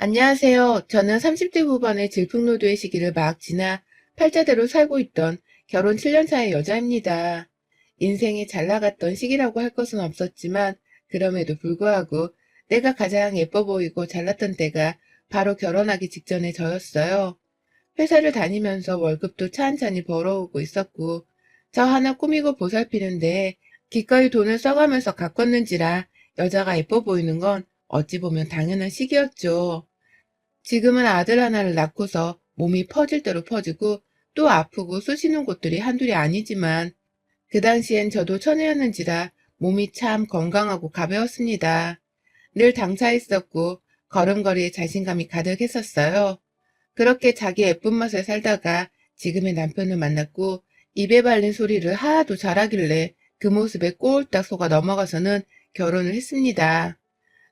안녕하세요. 저는 30대 후반의 질풍노도의 시기를 막 지나 팔자대로 살고 있던 결혼 7년 차의 여자입니다. 인생이 잘 나갔던 시기라고 할 것은 없었지만 그럼에도 불구하고 내가 가장 예뻐 보이고 잘났던 때가 바로 결혼하기 직전의 저였어요. 회사를 다니면서 월급도 찬찬히 벌어오고 있었고 저 하나 꾸미고 보살피는데 기꺼이 돈을 써가면서 가꿨는지라 여자가 예뻐 보이는 건 어찌 보면 당연한 시기였죠. 지금은 아들 하나를 낳고서 몸이 퍼질 대로 퍼지고 또 아프고 쑤시는 곳들이 한둘이 아니지만 그 당시엔 저도 처녀였는지라 몸이 참 건강하고 가벼웠습니다. 늘 당차 있었고 걸음걸이에 자신감이 가득했었어요. 그렇게 자기 예쁜 맛에 살다가 지금의 남편을 만났고 입에 발린 소리를 하도 잘하길래 그 모습에 꼴딱 속아 넘어가서는 결혼을 했습니다.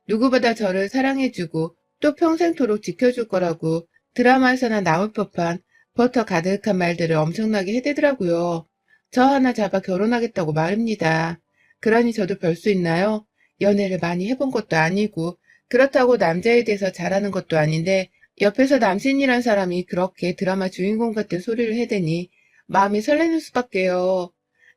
누구보다 저를 사랑해주고 또 평생토록 지켜줄 거라고 드라마에서나 나올 법한 버터 가득한 말들을 엄청나게 해대더라고요. 저 하나 잡아 결혼하겠다고 말입니다. 그러니 저도 별 수 있나요? 연애를 많이 해본 것도 아니고 그렇다고 남자에 대해서 잘하는 것도 아닌데 옆에서 남친이란 사람이 그렇게 드라마 주인공 같은 소리를 해대니 마음이 설레는 수밖에요.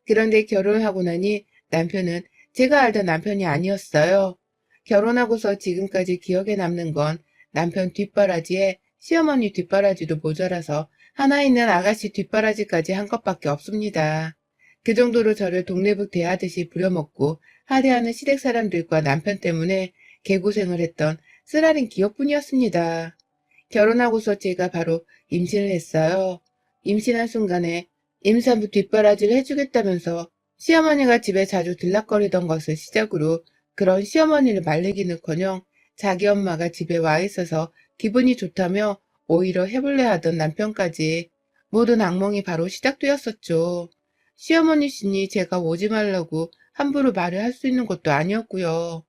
그런데 결혼을 하고 나니 남편은 제가 알던 남편이 아니었어요. 결혼하고서 지금까지 기억에 남는 건 남편 뒷바라지에 시어머니 뒷바라지도 모자라서 하나 있는 아가씨 뒷바라지까지 한 것밖에 없습니다. 그 정도로 저를 독립을 대하듯이 부려먹고 하대하는 시댁 사람들과 남편 때문에 개고생을 했던 쓰라린 기억뿐이었습니다. 결혼하고서 제가 바로 임신을 했어요. 임신한 순간에 임산부 뒷바라지를 해주겠다면서 시어머니가 집에 자주 들락거리던 것을 시작으로 그런 시어머니를 말리기는커녕 자기 엄마가 집에 와 있어서 기분이 좋다며 오히려 해볼래 하던 남편까지 모든 악몽이 바로 시작되었었죠. 시어머니시니 제가 오지 말라고 함부로 말을 할 수 있는 것도 아니었고요.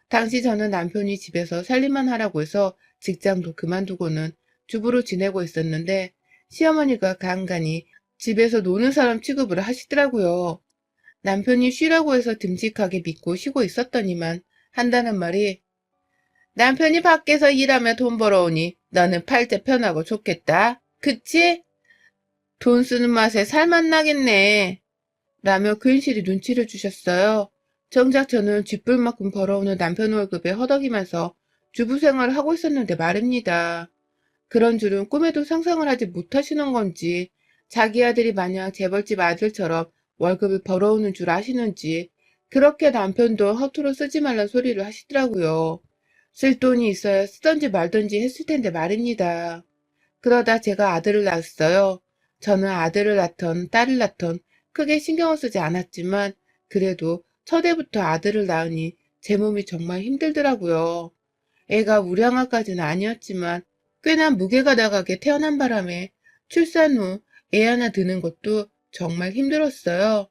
당시 저는 남편이 집에서 살림만 하라고 해서 직장도 그만두고는 주부로 지내고 있었는데 시어머니가 간간히 집에서 노는 사람 취급을 하시더라고요. 남편이 쉬라고 해서 듬직하게 믿고 쉬고 있었더니만 한다는 말이 남편이 밖에서 일하며 돈 벌어오니 너는 팔자 편하고 좋겠다. 그치? 돈 쓰는 맛에 살맛 나겠네. 라며 괜시리 눈치를 주셨어요. 정작 저는 쥐뿔만큼 벌어오는 남편 월급에 허덕이면서 주부 생활을 하고 있었는데 말입니다. 그런 줄은 꿈에도 상상을 하지 못하시는 건지 자기 아들이 마냥 재벌집 아들처럼 월급을 벌어오는 줄 아시는지 그렇게 남편도 허투루 쓰지 말란 소리를 하시더라고요. 쓸 돈이 있어야 쓰던지 말던지 했을 텐데 말입니다. 그러다 제가 아들을 낳았어요. 저는 아들을 낳던 딸을 낳던 크게 신경을 쓰지 않았지만 그래도 첫해부터 아들을 낳으니 제 몸이 정말 힘들더라고요. 애가 우량아까지는 아니었지만 꽤나 무게가 나가게 태어난 바람에 출산 후 애 하나 드는 것도 정말 힘들었어요.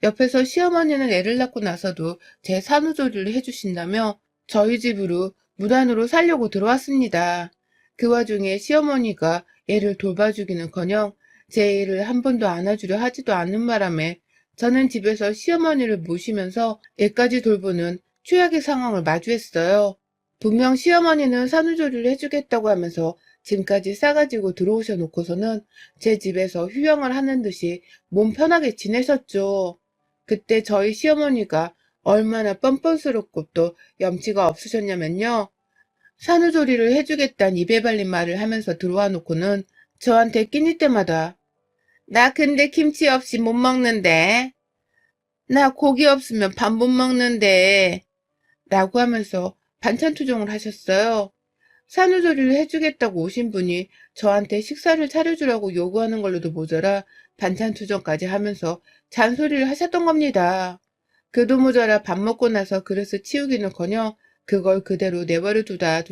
옆에서 시어머니는 애를 낳고 나서도 제 산후조리를 해주신다며 저희 집으로 무단으로 살려고 들어왔습니다. 그 와중에 시어머니가 애를 돌봐주기는커녕 제 애를 한 번도 안아주려 하지도 않는 바람에 저는 집에서 시어머니를 모시면서 애까지 돌보는 최악의 상황을 마주했어요. 분명 시어머니는 산후조리를 해주겠다고 하면서 짐까지 싸가지고 들어오셔 놓고서는 제 집에서 휴양을 하는 듯이 몸 편하게 지내셨죠. 그때 저희 시어머니가 얼마나 뻔뻔스럽고 또 염치가 없으셨냐면요. 산후조리를 해주겠다는 입에 발린 말을 하면서 들어와 놓고는 저한테 끼니 때마다 나 근데 김치 없이 못 먹는데. 나 고기 없으면 밥 못 먹는데. 라고 하면서 반찬 투정을 하셨어요. 산후조리를 해주겠다고 오신 분이 저한테 식사를 차려주라고 요구하는 걸로도 모자라 반찬 투정까지 하면서 잔소리를 하셨던 겁니다. 그도 모자라 밥 먹고 나서 그릇을 치우기는커녕 그걸 그대로 내버려 두다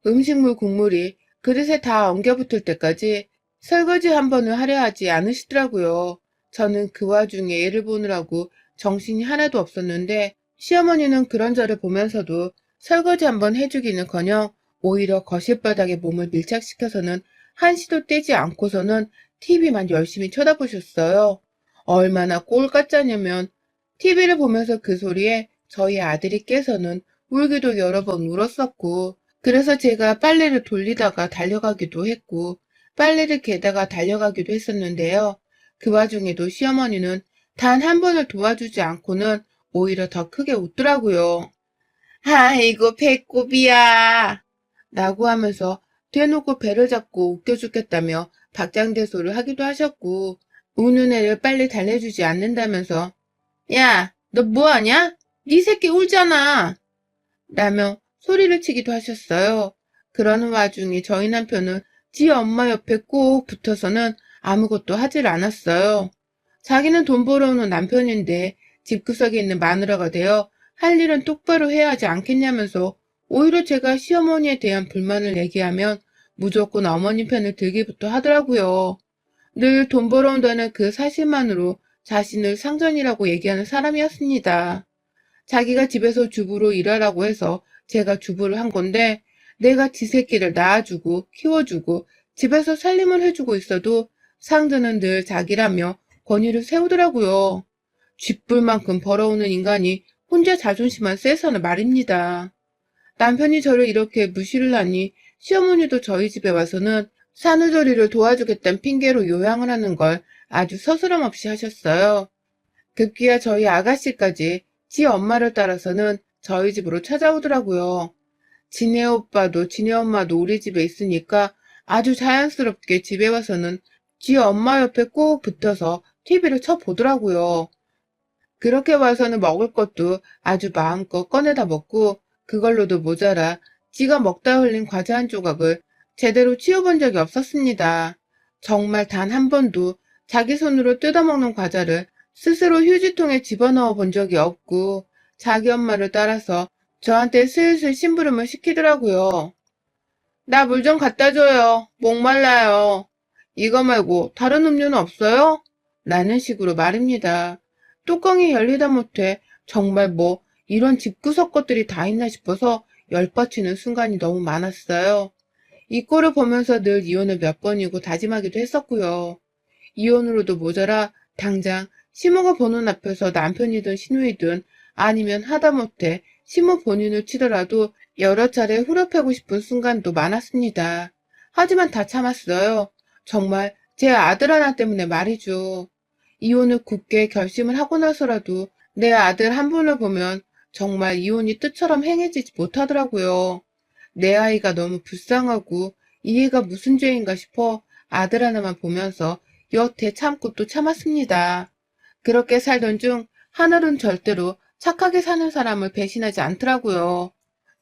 음식물 국물이 그릇에 다 엉겨붙을 때까지 설거지 한 번을 하려 하지 않으시더라고요. 저는 그 와중에 애를 보느라고 정신이 하나도 없었는데 시어머니는 그런 저를 보면서도 설거지 한번 해주기는커녕 오히려 거실바닥에 몸을 밀착시켜서는 한시도 떼지 않고서는 TV만 열심히 쳐다보셨어요. 얼마나 꼴 같자냐면 TV를 보면서 그 소리에 저희 아들이 깨서는 울기도 여러 번 울었었고 그래서 제가 빨래를 돌리다가 달려가기도 했고, 빨래를 개다가 달려가기도 했었는데요. 그 와중에도 시어머니는 단 한 번을 도와주지 않고는 오히려 더 크게 웃더라고요. 아이고, 배꼽이야. 라고 하면서 대놓고 배를 잡고 웃겨 죽겠다며 박장대소를 하기도 하셨고, 우는 애를 빨리 달래주지 않는다면서, 야, 너 뭐하냐? 네 새끼 울잖아. 라며 소리를 치기도 하셨어요. 그러는 와중에 저희 남편은 지 엄마 옆에 꼭 붙어서는 아무것도 하질 않았어요. 자기는 돈 벌어오는 남편인데 집구석에 있는 마누라가 되어 할 일은 똑바로 해야 하지 않겠냐면서 오히려 제가 시어머니에 대한 불만을 얘기하면 무조건 어머니 편을 들기부터 하더라고요. 늘 돈 벌어온다는 그 사실만으로 자신을 상전이라고 얘기하는 사람이었습니다. 자기가 집에서 주부로 일하라고 해서 제가 주부를 한 건데 내가 지 새끼를 낳아주고 키워주고 집에서 살림을 해주고 있어도 상전은 늘 자기라며 권위를 세우더라고요. 쥐뿔만큼 벌어오는 인간이 혼자 자존심만 세서는 말입니다. 남편이 저를 이렇게 무시를 하니 시어머니도 저희 집에 와서는 산후조리를 도와주겠다는 핑계로 요양을 하는 걸 아주 서스럼 없이 하셨어요. 급기야 저희 아가씨까지 지 엄마를 따라서는 저희 집으로 찾아오더라고요. 지네 오빠도 지네 엄마도 우리 집에 있으니까 아주 자연스럽게 집에 와서는 지 엄마 옆에 꼭 붙어서 TV를 쳐보더라고요. 그렇게 와서는 먹을 것도 아주 마음껏 꺼내다 먹고 그걸로도 모자라 지가 먹다 흘린 과자 한 조각을 제대로 치워본 적이 없었습니다. 정말 단 한 번도 자기 손으로 뜯어먹는 과자를 스스로 휴지통에 집어넣어 본 적이 없고 자기 엄마를 따라서 저한테 슬슬 심부름을 시키더라고요. 나 물 좀 갖다 줘요. 목말라요. 이거 말고 다른 음료는 없어요? 라는 식으로 말입니다. 뚜껑이 열리다 못해 정말 뭐 이런 집구석 것들이 다 있나 싶어서 열받치는 순간이 너무 많았어요. 이 꼴을 보면서 늘 이혼을 몇 번이고 다짐하기도 했었고요. 이혼으로도 모자라 당장 시모가 보는 앞에서 남편이든 시누이든 아니면 하다못해 시모 본인을 치더라도 여러 차례 후려패고 싶은 순간도 많았습니다. 하지만 다 참았어요. 정말 제 아들 하나 때문에 말이죠. 이혼을 굳게 결심을 하고 나서라도 내 아들 한 분을 보면 정말 이혼이 뜻처럼 행해지지 못하더라고요. 내 아이가 너무 불쌍하고 이해가 무슨 죄인가 싶어 아들 하나만 보면서 여태 참고 또 참았습니다. 그렇게 살던 중 하늘은 절대로 착하게 사는 사람을 배신하지 않더라고요.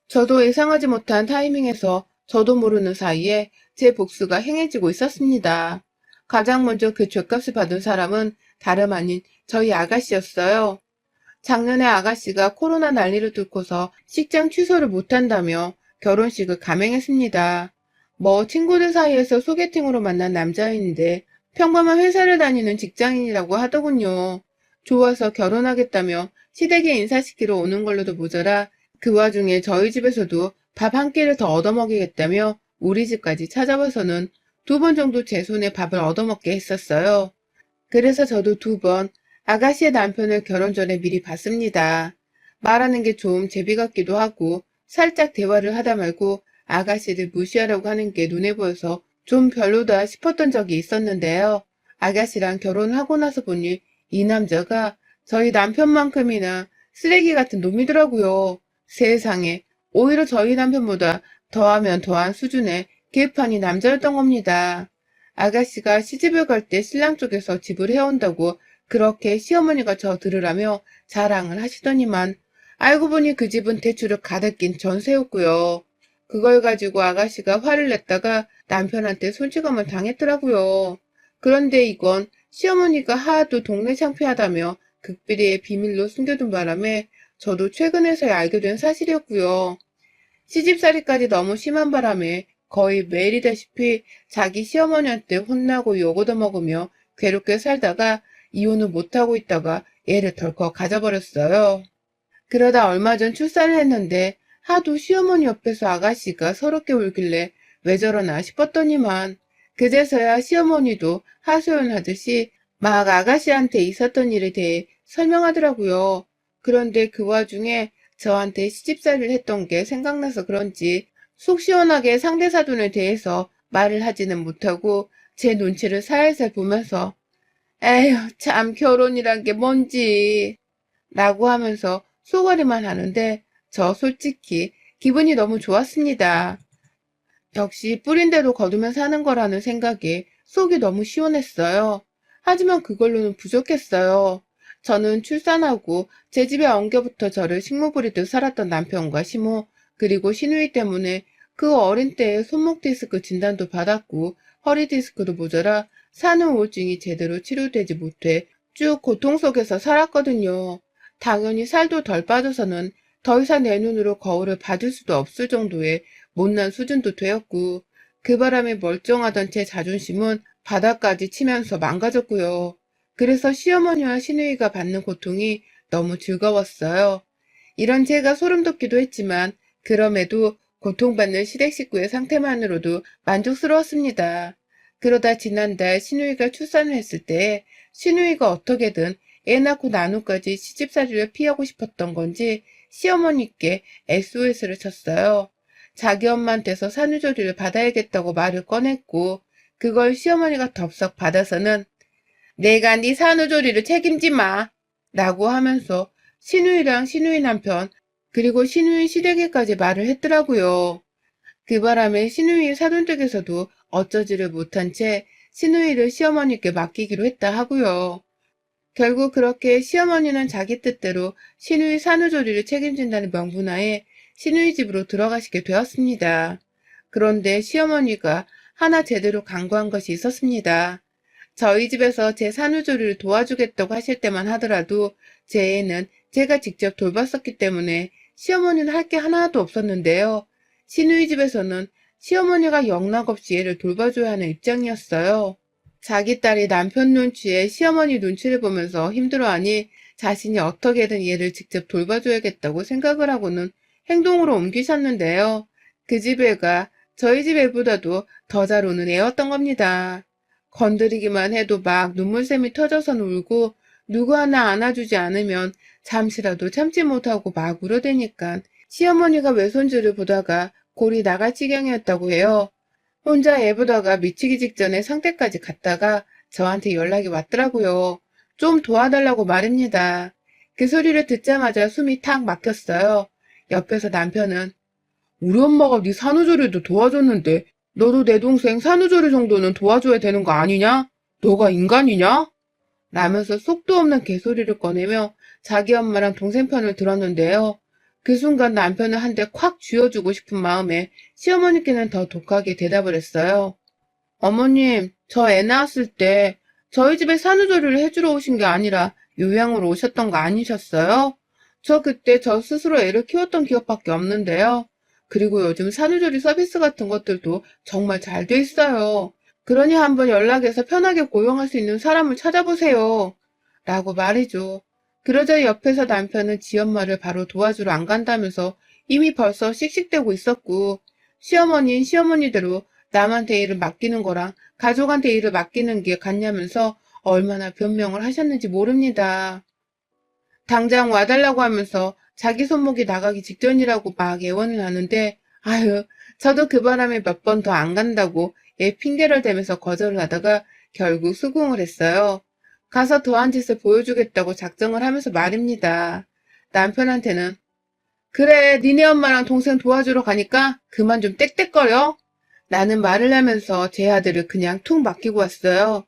저도 예상하지 못한 타이밍에서 저도 모르는 사이에 제 복수가 행해지고 있었습니다. 가장 먼저 그 죗값을 받은 사람은 다름 아닌 저희 아가씨였어요. 작년에 아가씨가 코로나 난리를 뚫고서 식장 취소를 못한다며 결혼식을 감행했습니다. 뭐 친구들 사이에서 소개팅으로 만난 남자인데 평범한 회사를 다니는 직장인이라고 하더군요. 좋아서 결혼하겠다며 시댁에 인사시키러 오는 걸로도 모자라 그 와중에 저희 집에서도 밥 한 끼를 더 얻어먹이겠다며 우리 집까지 찾아와서는 2번 정도 제 손에 밥을 얻어먹게 했었어요. 그래서 저도 2번 아가씨의 남편을 결혼 전에 미리 봤습니다. 말하는 게 좀 제비 같기도 하고 살짝 대화를 하다 말고 아가씨를 무시하려고 하는 게 눈에 보여서 좀 별로다 싶었던 적이 있었는데요. 아가씨랑 결혼하고 나서 보니 이 남자가 저희 남편만큼이나 쓰레기 같은 놈이더라고요. 세상에, 오히려 저희 남편보다 더하면 더한 수준의 개판이 남자였던 겁니다. 아가씨가 시집을 갈 때 신랑 쪽에서 집을 해온다고 그렇게 시어머니가 저 들으라며 자랑을 하시더니만 알고 보니 그 집은 대출을 가득 낀 전세였고요. 그걸 가지고 아가씨가 화를 냈다가 남편한테 손찌검을 당했더라고요. 그런데 이건 시어머니가 하도 동네 창피하다며 극비리에 비밀로 숨겨둔 바람에 저도 최근에서야 알게 된 사실이었고요. 시집살이까지 너무 심한 바람에 거의 매일이다시피 자기 시어머니한테 혼나고 욕 얻어먹으며 괴롭게 살다가 이혼을 못하고 있다가 애를 덜컥 가져버렸어요. 그러다 얼마 전 출산을 했는데 하도 시어머니 옆에서 아가씨가 서럽게 울길래 왜 저러나 싶었더니만 그제서야 시어머니도 하소연하듯이 막 아가씨한테 있었던 일에 대해 설명하더라고요. 그런데 그 와중에 저한테 시집살이를 했던 게 생각나서 그런지 속 시원하게 상대 사돈에 대해서 말을 하지는 못하고 제 눈치를 살살 보면서 에휴 참 결혼이란 게 뭔지 라고 하면서 소거리만 하는데 저 솔직히 기분이 너무 좋았습니다. 역시 뿌린 대로 거두면 사는 거라는 생각에 속이 너무 시원했어요. 하지만 그걸로는 부족했어요. 저는 출산하고 제 집에 엉겨부터 저를 식모 부리듯 살았던 남편과 시모, 그리고 시누이 때문에 그 어린 때에 손목 디스크 진단도 받았고 허리 디스크도 모자라 산후 우울증이 제대로 치료되지 못해 쭉 고통 속에서 살았거든요. 당연히 살도 덜 빠져서는 더 이상 내 눈으로 거울을 받을 수도 없을 정도의 못난 수준도 되었고 그 바람에 멀쩡하던 제 자존심은 바닥까지 치면서 망가졌고요. 그래서 시어머니와 시누이가 받는 고통이 너무 즐거웠어요. 이런 제가 소름 돋기도 했지만 그럼에도 고통받는 시댁 식구의 상태만으로도 만족스러웠습니다. 그러다 지난달 시누이가 출산을 했을 때 시누이가 어떻게든 애 낳고 난 후까지 시집살이를 피하고 싶었던 건지 시어머니께 SOS를 쳤어요. 자기 엄마한테서 산후조리를 받아야겠다고 말을 꺼냈고 그걸 시어머니가 덥석 받아서는 내가 네 산후조리를 책임지 마 라고 하면서 시누이랑 시누이 남편 그리고 시누이 시댁에까지 말을 했더라고요. 그 바람에 시누이의 사돈 쪽에서도 어쩌지를 못한 채 시누이를 시어머니께 맡기기로 했다 하고요. 결국 그렇게 시어머니는 자기 뜻대로 시누이 산후조리를 책임진다는 명분하에 시누이 집으로 들어가시게 되었습니다. 그런데 시어머니가 하나 제대로 간과한 것이 있었습니다. 저희 집에서 제 산후조리를 도와주겠다고 하실 때만 하더라도 제 애는 제가 직접 돌봤었기 때문에 시어머니는 할 게 하나도 없었는데요. 시누이 집에서는 시어머니가 영락없이 애를 돌봐줘야 하는 입장이었어요. 자기 딸이 남편 눈치에 시어머니 눈치를 보면서 힘들어하니 자신이 어떻게든 얘를 직접 돌봐줘야겠다고 생각을 하고는 행동으로 옮기셨는데요. 그 집 애가 저희 집 애보다도 더 잘 우는 애였던 겁니다. 건드리기만 해도 막 눈물샘이 터져서 울고 누구 하나 안아주지 않으면 잠시라도 참지 못하고 막 울어대니까 시어머니가 외손주를 보다가 골이 나갈 지경이었다고 해요. 혼자 애 보다가 미치기 직전에 상태까지 갔다가 저한테 연락이 왔더라고요. 좀 도와달라고 말입니다. 그 소리를 듣자마자 숨이 탁 막혔어요. 옆에서 남편은 우리 엄마가 네 산후조리도 도와줬는데 너도 내 동생 산후조리 정도는 도와줘야 되는 거 아니냐? 너가 인간이냐? 라면서 속도 없는 개소리를 꺼내며 자기 엄마랑 동생 편을 들었는데요. 그 순간 남편을 한 대 콱 쥐어주고 싶은 마음에 시어머니께는 더 독하게 대답을 했어요. 어머님, 저 애 낳았을 때 저희 집에 산후조리를 해주러 오신 게 아니라 요양으로 오셨던 거 아니셨어요? 저 그때 저 스스로 애를 키웠던 기억밖에 없는데요. 그리고 요즘 산후조리 서비스 같은 것들도 정말 잘 돼 있어요. 그러니 한번 연락해서 편하게 고용할 수 있는 사람을 찾아보세요. 라고 말이죠. 그러자 옆에서 남편은 지 엄마를 바로 도와주러 안 간다면서 이미 벌써 씩씩대고 있었고 시어머니는 시어머니대로 남한테 일을 맡기는 거랑 가족한테 일을 맡기는 게 같냐면서 얼마나 변명을 하셨는지 모릅니다. 당장 와달라고 하면서 자기 손목이 나가기 직전이라고 막 애원을 하는데 아유 저도 그 바람에 몇 번 더 안 간다고 애 핑계를 대면서 거절을 하다가 결국 수긍을 했어요. 가서 더한 짓을 보여주겠다고 작정을 하면서 말입니다. 남편한테는 그래 니네 엄마랑 동생 도와주러 가니까 그만 좀 떽떽거려. 나는 말을 하면서 제 아들을 그냥 툭 맡기고 왔어요.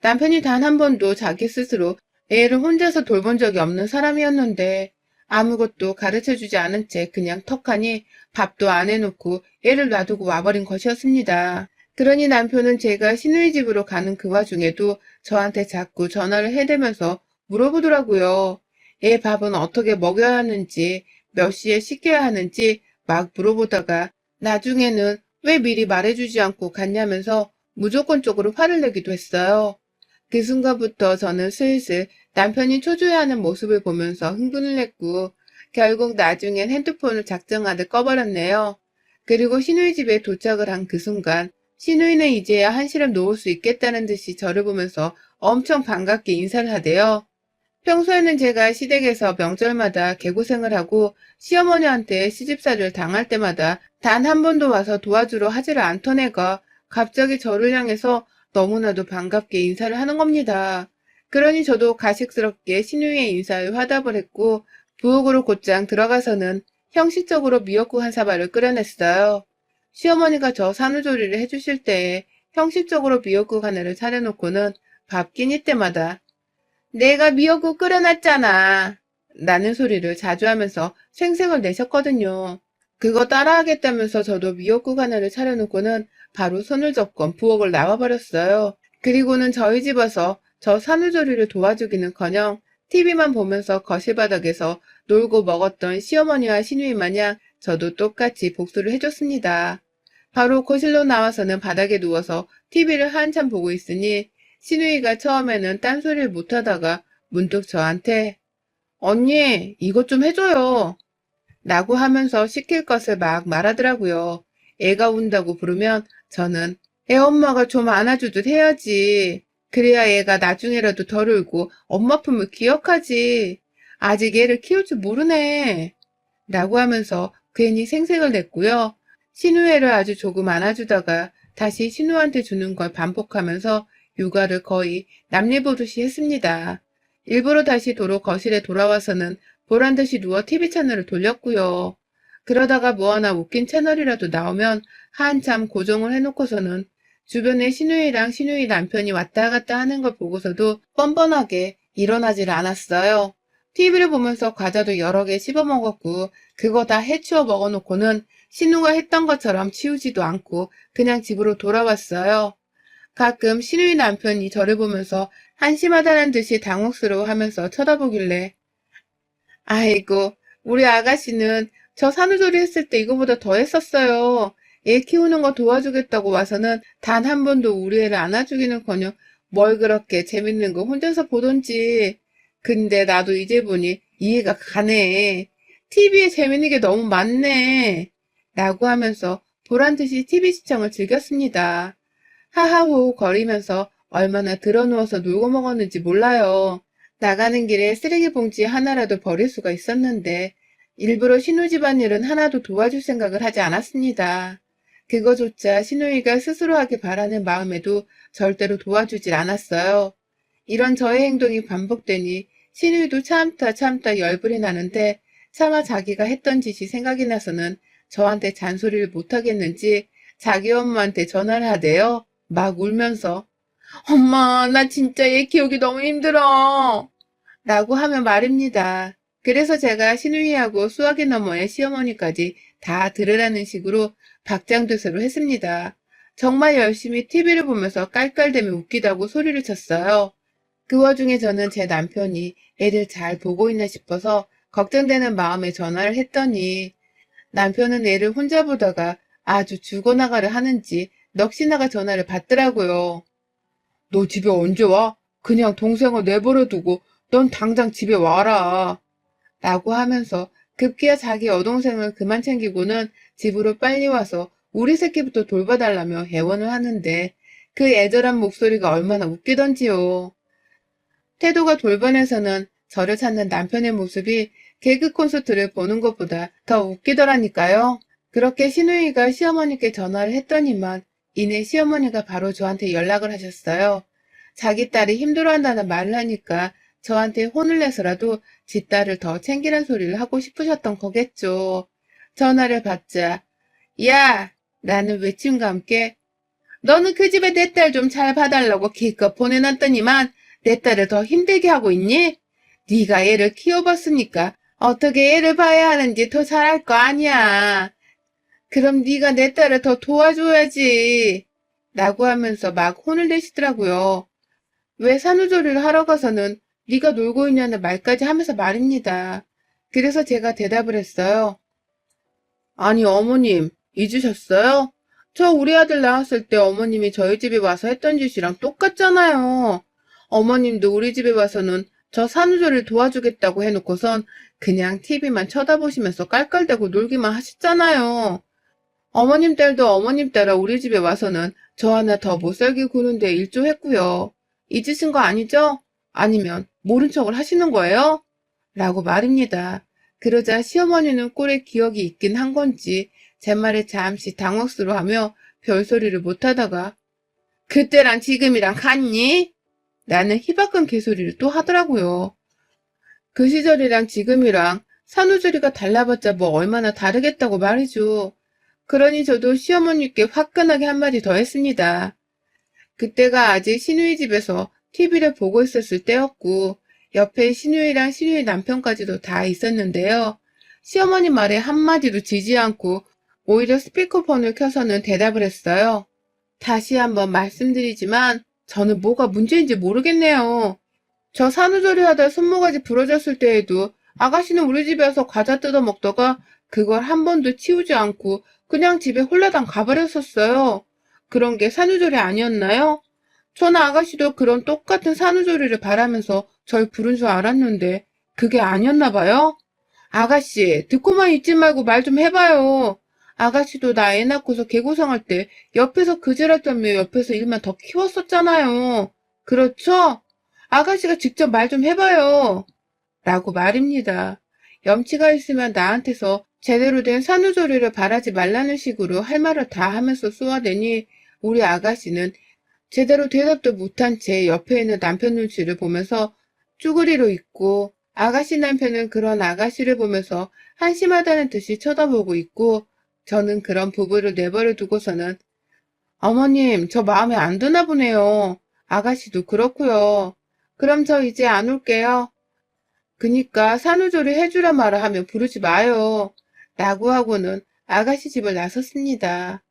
남편이 단 한 번도 자기 스스로 애를 혼자서 돌본 적이 없는 사람이었는데 아무것도 가르쳐주지 않은 채 그냥 턱하니 밥도 안 해놓고 애를 놔두고 와버린 것이었습니다. 그러니 남편은 제가 시누이 집으로 가는 그 와중에도 저한테 자꾸 전화를 해대면서 물어보더라고요. 애 밥은 어떻게 먹여야 하는지, 몇 시에 씻겨야 하는지 막 물어보다가 나중에는 왜 미리 말해주지 않고 갔냐면서 무조건적으로 화를 내기도 했어요. 그 순간부터 저는 슬슬 남편이 초조해하는 모습을 보면서 흥분을 했고 결국 나중엔 핸드폰을 작정하듯 꺼버렸네요. 그리고 시누이 집에 도착을 한 그 순간 시누이는 이제야 한시름 놓을 수 있겠다는 듯이 저를 보면서 엄청 반갑게 인사를 하대요. 평소에는 제가 시댁에서 명절마다 개고생을 하고 시어머니한테 시집살이를 당할 때마다 단 한 번도 와서 도와주러 하지를 않던 애가 갑자기 저를 향해서 너무나도 반갑게 인사를 하는 겁니다. 그러니 저도 가식스럽게 신우이의 인사에 화답을 했고 부엌으로 곧장 들어가서는 형식적으로 미역국 한 사발을 끓여냈어요. 시어머니가 저 산후조리를 해주실 때에 형식적으로 미역국 하나를 차려놓고는 밥 끼니 때마다 내가 미역국 끓여놨잖아 라는 소리를 자주 하면서 생색을 내셨거든요. 그거 따라하겠다면서 저도 미역국 하나를 차려놓고는 바로 손을 접건 부엌을 나와버렸어요. 그리고는 저희 집 와서 저 산후조리를 도와주기는커녕 TV만 보면서 거실 바닥에서 놀고 먹었던 시어머니와 시누이 마냥 저도 똑같이 복수를 해줬습니다. 바로 거실로 나와서는 바닥에 누워서 TV를 한참 보고 있으니 시누이가 처음에는 딴소리를 못하다가 문득 저한테 언니 이것 좀 해줘요 라고 하면서 시킬 것을 막 말하더라고요. 애가 운다고 부르면 저는 애 엄마가 좀 안아주듯 해야지. 그래야 애가 나중에라도 덜 울고 엄마 품을 기억하지. 아직 애를 키울 줄 모르네. 라고 하면서 괜히 생색을 냈고요. 신우애를 아주 조금 안아주다가 다시 신우한테 주는 걸 반복하면서 육아를 거의 남일보듯이 했습니다. 일부러 다시 도로 거실에 돌아와서는 보란듯이 누워 TV 채널을 돌렸고요. 그러다가 뭐 하나 웃긴 채널이라도 나오면 한참 고정을 해놓고서는 주변에 신우이랑 신우이 남편이 왔다 갔다 하는 걸 보고서도 뻔뻔하게 일어나질 않았어요. TV를 보면서 과자도 여러 개 씹어 먹었고 그거 다 해치워 먹어놓고는 신우가 했던 것처럼 치우지도 않고 그냥 집으로 돌아왔어요. 가끔 신우이 남편이 저를 보면서 한심하다는 듯이 당혹스러워하면서 쳐다보길래 아이고 우리 아가씨는 저 산후조리 했을 때 이거보다 더 했었어요. 애 키우는 거 도와주겠다고 와서는 단 한 번도 우리 애를 안아주기는커녕 뭘 그렇게 재밌는 거 혼자서 보던지. 근데 나도 이제 보니 이해가 가네. TV에 재밌는 게 너무 많네. 라고 하면서 보란듯이 TV 시청을 즐겼습니다. 하하호 거리면서 얼마나 드러누워서 놀고 먹었는지 몰라요. 나가는 길에 쓰레기 봉지 하나라도 버릴 수가 있었는데 일부러 신우 집안일은 하나도 도와줄 생각을 하지 않았습니다. 그거조차 신우이가 스스로 하길 바라는 마음에도 절대로 도와주질 않았어요. 이런 저의 행동이 반복되니 신우이도 참다 열불이 나는데 차마 자기가 했던 짓이 생각이 나서는 저한테 잔소리를 못하겠는지 자기 엄마한테 전화를 하대요. 막 울면서 엄마 나 진짜 얘 키우기 너무 힘들어 라고 하면 말입니다. 그래서 제가 신우이하고 수학의 너머의 시어머니까지 다 들으라는 식으로 박장대소를 했습니다. 정말 열심히 TV를 보면서 깔깔대며 웃기다고 소리를 쳤어요. 그 와중에 저는 제 남편이 애를 잘 보고 있나 싶어서 걱정되는 마음에 전화를 했더니 남편은 애를 혼자 보다가 아주 죽어나가려 하는지 넋이나가 전화를 받더라고요. 너 집에 언제 와? 그냥 동생을 내버려 두고 넌 당장 집에 와라. 라고 하면서 급기야 자기 여동생을 그만 챙기고는 집으로 빨리 와서 우리 새끼부터 돌봐달라며 애원을 하는데 그 애절한 목소리가 얼마나 웃기던지요. 태도가 돌변해서는 저를 찾는 남편의 모습이 개그 콘서트를 보는 것보다 더 웃기더라니까요. 그렇게 신우이가 시어머니께 전화를 했더니만 이내 시어머니가 바로 저한테 연락을 하셨어요. 자기 딸이 힘들어한다는 말을 하니까 저한테 혼을 내서라도 지 딸을 더 챙기란 소리를 하고 싶으셨던 거겠죠. 전화를 받자 야! 라는 외침과 함께 너는 그 집에 내 딸 좀 잘 봐달라고 기껏 보내놨더니만 내 딸을 더 힘들게 하고 있니? 네가 애를 키워봤으니까 어떻게 애를 봐야 하는지 더 잘 알 거 아니야. 그럼 네가 내 딸을 더 도와줘야지. 라고 하면서 막 혼을 내시더라고요. 왜 산후조리를 하러 가서는 네가 놀고 있냐는 말까지 하면서 말입니다. 그래서 제가 대답을 했어요. 아니 어머님 잊으셨어요? 저 우리 아들 낳았을 때 어머님이 저희 집에 와서 했던 짓이랑 똑같잖아요. 어머님도 우리 집에 와서는 저 산후조리를 도와주겠다고 해놓고선 그냥 TV만 쳐다보시면서 깔깔대고 놀기만 하셨잖아요. 어머님 딸도 어머님 따라 우리 집에 와서는 저 하나 더 못살게 구는데 일조했고요. 잊으신 거 아니죠? 아니면 모른 척을 하시는 거예요? 라고 말입니다. 그러자 시어머니는 꼴에 기억이 있긴 한 건지 제 말에 잠시 당혹스러워하며 별소리를 못하다가 그때랑 지금이랑 같니? 라는 희박한 개소리를 또 하더라고요. 그 시절이랑 지금이랑 산후조리가 달라봤자 뭐 얼마나 다르겠다고 말이죠. 그러니 저도 시어머니께 화끈하게 한마디 더 했습니다. 그때가 아직 시누이 집에서 TV를 보고 있었을 때였고 옆에 시누이랑 시누이 남편까지도 다 있었는데요. 시어머니 말에 한마디도 지지 않고 오히려 스피커폰을 켜서는 대답을 했어요. 다시 한번 말씀드리지만 저는 뭐가 문제인지 모르겠네요. 저 산후조리 하다 손모가지 부러졌을 때에도 아가씨는 우리 집에 와서 과자 뜯어 먹다가 그걸 한 번도 치우지 않고 그냥 집에 홀라당 가버렸었어요. 그런 게 산후조리 아니었나요? 저는 아가씨도 그런 똑같은 산후조리를 바라면서 절 부른 줄 알았는데 그게 아니었나 봐요? 아가씨, 듣고만 있지 말고 말 좀 해봐요. 아가씨도 나 애 낳고서 개고생할 때 옆에서 그지랄 떨며 옆에서 일만 더 키웠었잖아요. 그렇죠? 아가씨가 직접 말 좀 해봐요. 라고 말입니다. 염치가 있으면 나한테서 제대로 된 산후조리를 바라지 말라는 식으로 할 말을 다 하면서 쏘아대니 우리 아가씨는 제대로 대답도 못한 채 옆에 있는 남편 눈치를 보면서 쭈그리로 있고 아가씨 남편은 그런 아가씨를 보면서 한심하다는 듯이 쳐다보고 있고 저는 그런 부부를 내버려 두고서는 어머님 저 마음에 안 드나 보네요. 아가씨도 그렇고요. 그럼 저 이제 안 올게요. 그니까 산후조리 해주라 말아 하면 부르지 마요. 라고 하고는 아가씨 집을 나섰습니다.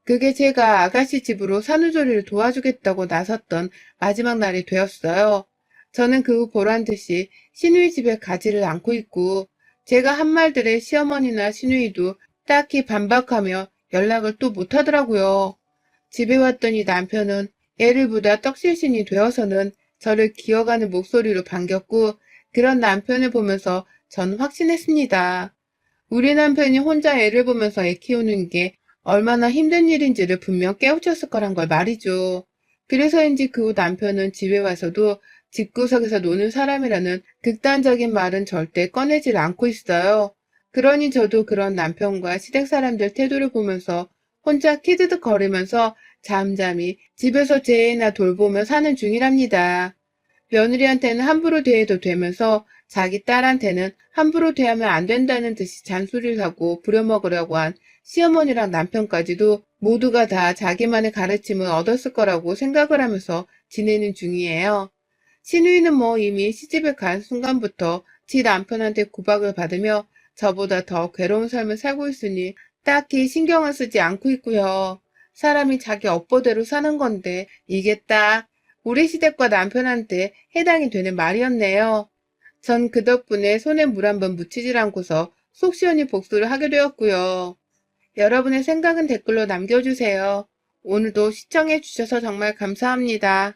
그게 제가 아가씨 집으로 산후조리를 도와주겠다고 나섰던 마지막 날이 되었어요. 저는 그 후 보란듯이 시누이 집에 가지를 않고 있고 제가 한 말들에 시어머니나 시누이도 딱히 반박하며 연락을 또 못하더라고요. 집에 왔더니 남편은 애를 보다 떡실신이 되어서는 저를 기어가는 목소리로 반겼고 그런 남편을 보면서 전 확신했습니다. 우리 남편이 혼자 애를 보면서 애 키우는 게 얼마나 힘든 일인지를 분명 깨우쳤을 거란 걸 말이죠. 그래서인지 그 후 남편은 집에 와서도 집구석에서 노는 사람이라는 극단적인 말은 절대 꺼내질 않고 있어요. 그러니 저도 그런 남편과 시댁 사람들 태도를 보면서 혼자 키드득 거리면서 잠잠히 집에서 제 애나 돌보며 사는 중이랍니다. 며느리한테는 함부로 대해도 되면서 자기 딸한테는 함부로 대하면 안 된다는 듯이 잔소리를 하고 부려먹으려고 한 시어머니랑 남편까지도 모두가 다 자기만의 가르침을 얻었을 거라고 생각을 하면서 지내는 중이에요. 시누이는 뭐 이미 시집을 간 순간부터 지 남편한테 구박을 받으며 저보다 더 괴로운 삶을 살고 있으니 딱히 신경을 쓰지 않고 있고요. 사람이 자기 업보대로 사는 건데 이게 딱 우리 시댁과 남편한테 해당이 되는 말이었네요. 전 그 덕분에 손에 물 한 번 묻히질 않고서 속 시원히 복수를 하게 되었고요. 여러분의 생각은 댓글로 남겨주세요. 오늘도 시청해주셔서 정말 감사합니다.